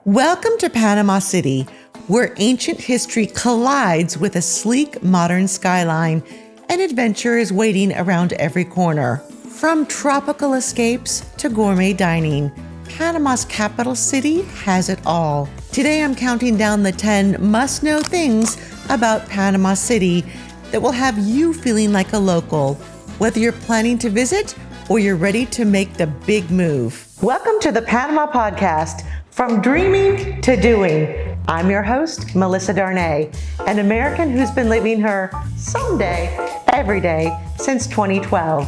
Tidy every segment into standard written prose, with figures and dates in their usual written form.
Welcome to Panama City, where ancient history collides with a sleek modern skyline, and adventure is waiting around every corner. From tropical escapes to gourmet dining, Panama's capital city has it all. Today I'm counting down the 10 must-know things about Panama City that will have you feeling like a local, whether you're planning to visit or you're ready to make the big move. Welcome to the Panama Podcast, from dreaming to doing. I'm your host, Melissa Darnay, an American who's been living her someday, every day since 2012.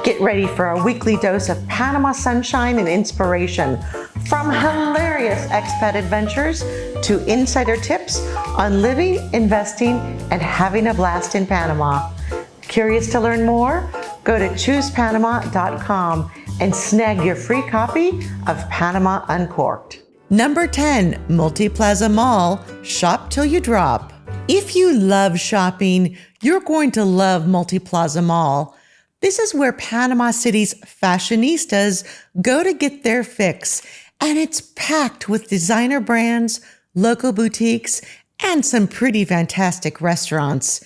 Get ready for a weekly dose of Panama sunshine and inspiration, from hilarious expat adventures to insider tips on living, investing, and having a blast in Panama. Curious to learn more? Go to choosepanama.com and snag your free copy of Panama Uncorked. Number 10, Multiplaza Mall, shop till you drop. If you love shopping, you're going to love Multiplaza Mall. This is where Panama City's fashionistas go to get their fix, and it's packed with designer brands, local boutiques, and some pretty fantastic restaurants.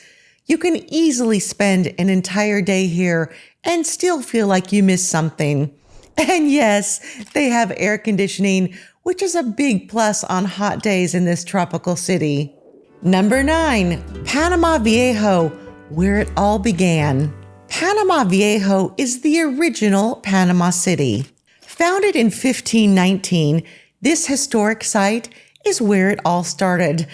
You can easily spend an entire day here and still feel like you missed something. And yes, they have air conditioning, which is a big plus on hot days in this tropical city. Number 9, Panama Viejo, where it all began. Panama Viejo is the original Panama City. Founded in 1519, this historic site is where it all started,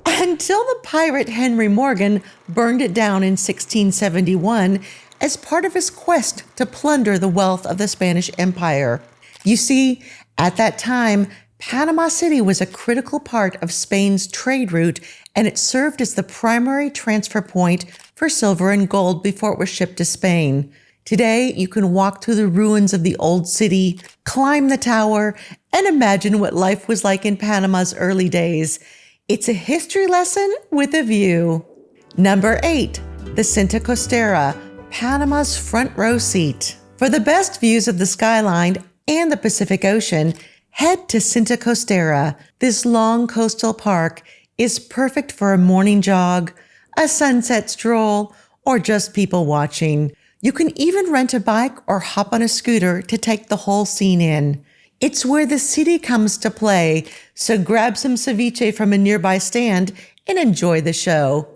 until the pirate Henry Morgan burned it down in 1671 as part of his quest to plunder the wealth of the Spanish Empire. You see, at that time, Panama City was a critical part of Spain's trade route, and it served as the primary transfer point for silver and gold before it was shipped to Spain. Today, you can walk through the ruins of the old city, climb the tower, and imagine what life was like in Panama's early days. It's a history lesson with a view. Number 8, the Cinta Costera, Panama's front row seat. For the best views of the skyline and the Pacific Ocean, head to Cinta Costera. This long coastal park is perfect for a morning jog, a sunset stroll, or just people watching. You can even rent a bike or hop on a scooter to take the whole scene in. It's where the city comes to play, so grab some ceviche from a nearby stand and enjoy the show.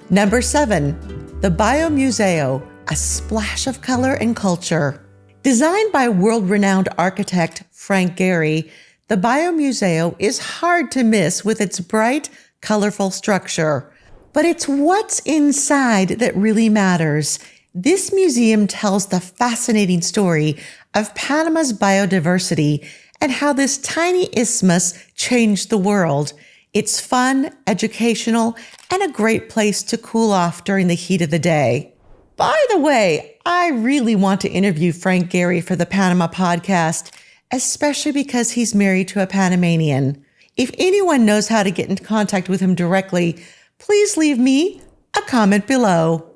Number 7, the Biom Museum, a splash of color and culture. Designed by world-renowned architect Frank Gehry, the Biom Museum is hard to miss with its bright, colorful structure. But it's what's inside that really matters. This museum tells the fascinating story of Panama's biodiversity and how this tiny isthmus changed the world. It's fun, educational, and a great place to cool off during the heat of the day. By the way, I really want to interview Frank Gehry for the Panama Podcast, especially because he's married to a Panamanian. If anyone knows how to get into contact with him directly, please leave me a comment below.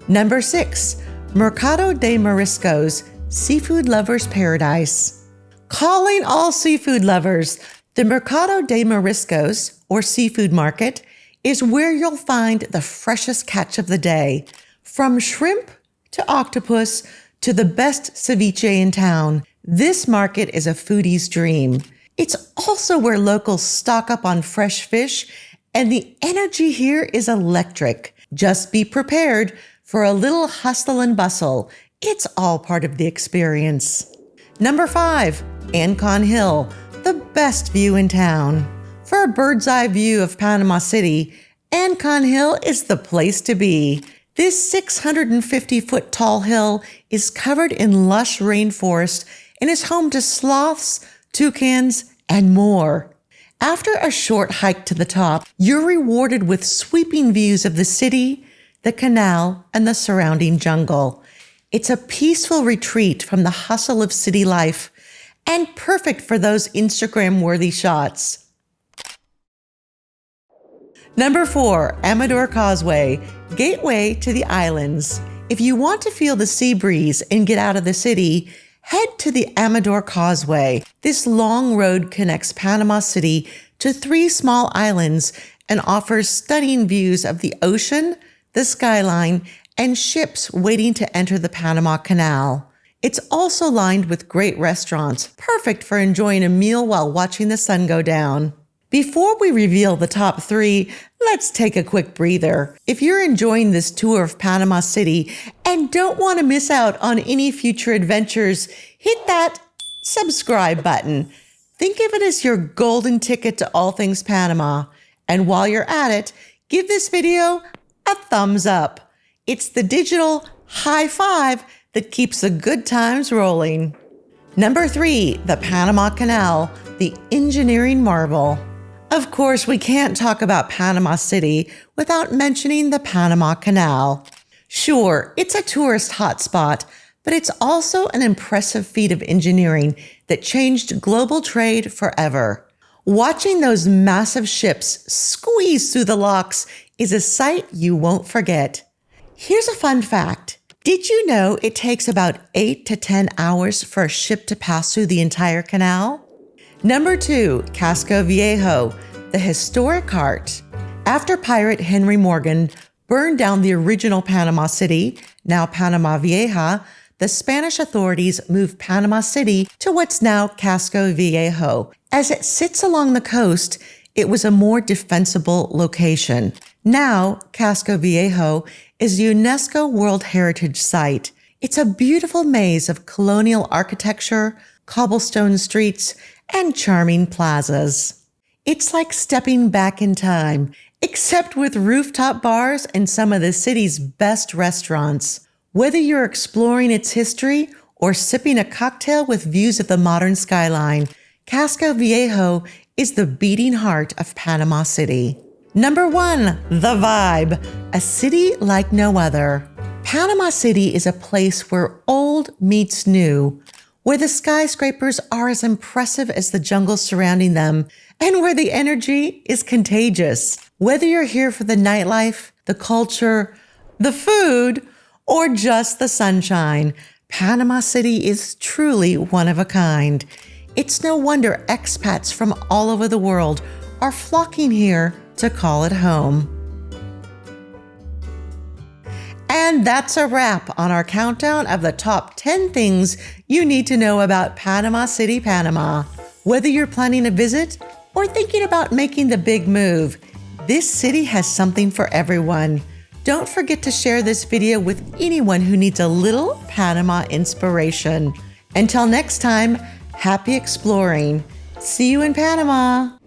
Number 6, Mercado de Mariscos, seafood lovers' paradise. Calling all seafood lovers, the Mercado de Mariscos, or seafood market, is where you'll find the freshest catch of the day. From shrimp to octopus to the best ceviche in town, this market is a foodie's dream. It's also where locals stock up on fresh fish, and the energy here is electric. Just be prepared for a little hustle and bustle. It's all part of the experience. Number 5, Ancon Hill, the best view in town. For a bird's eye view of Panama City, Ancon Hill is the place to be. This 650-foot tall hill is covered in lush rainforest and is home to sloths, toucans, and more. After a short hike to the top, you're rewarded with sweeping views of the city, the canal, and the surrounding jungle. It's a peaceful retreat from the hustle of city life and perfect for those Instagram-worthy shots. Number 4, Amador Causeway, gateway to the islands. If you want to feel the sea breeze and get out of the city, head to the Amador Causeway. This long road connects Panama City to 3 small islands and offers stunning views of the ocean, the skyline, and ships waiting to enter the Panama Canal. It's also lined with great restaurants, perfect for enjoying a meal while watching the sun go down. Before we reveal the top 3, let's take a quick breather. If you're enjoying this tour of Panama City and don't want to miss out on any future adventures, hit that subscribe button. Think of it as your golden ticket to all things Panama. And while you're at it, give this video a thumbs up. It's the digital high five that keeps the good times rolling. Number 3, the Panama Canal, the engineering marvel. Of course, we can't talk about Panama City without mentioning the Panama Canal. Sure, it's a tourist hotspot, but it's also an impressive feat of engineering that changed global trade forever. Watching those massive ships squeeze through the locks is a sight you won't forget. Here's a fun fact. Did you know it takes about 8 to 10 hours for a ship to pass through the entire canal? Number 2, Casco Viejo, the historic heart. After pirate Henry Morgan burned down the original Panama City, now Panama Vieja, the Spanish authorities moved Panama City to what's now Casco Viejo. As it sits along the coast, it was a more defensible location. Now, Casco Viejo is a UNESCO World Heritage Site. It's a beautiful maze of colonial architecture, cobblestone streets, and charming plazas. It's like stepping back in time, except with rooftop bars and some of the city's best restaurants. Whether you're exploring its history or sipping a cocktail with views of the modern skyline, Casco Viejo is the beating heart of Panama City. Number 1, the vibe, a city like no other. Panama City is a place where old meets new, where the skyscrapers are as impressive as the jungle surrounding them, and where the energy is contagious. Whether you're here for the nightlife, the culture, the food, or just the sunshine, Panama City is truly one of a kind. It's no wonder expats from all over the world are flocking here to call it home. And that's a wrap on our countdown of the top 10 things you need to know about Panama City, Panama. Whether you're planning a visit or thinking about making the big move, this city has something for everyone. Don't forget to share this video with anyone who needs a little Panama inspiration. Until next time, happy exploring. See you in Panama.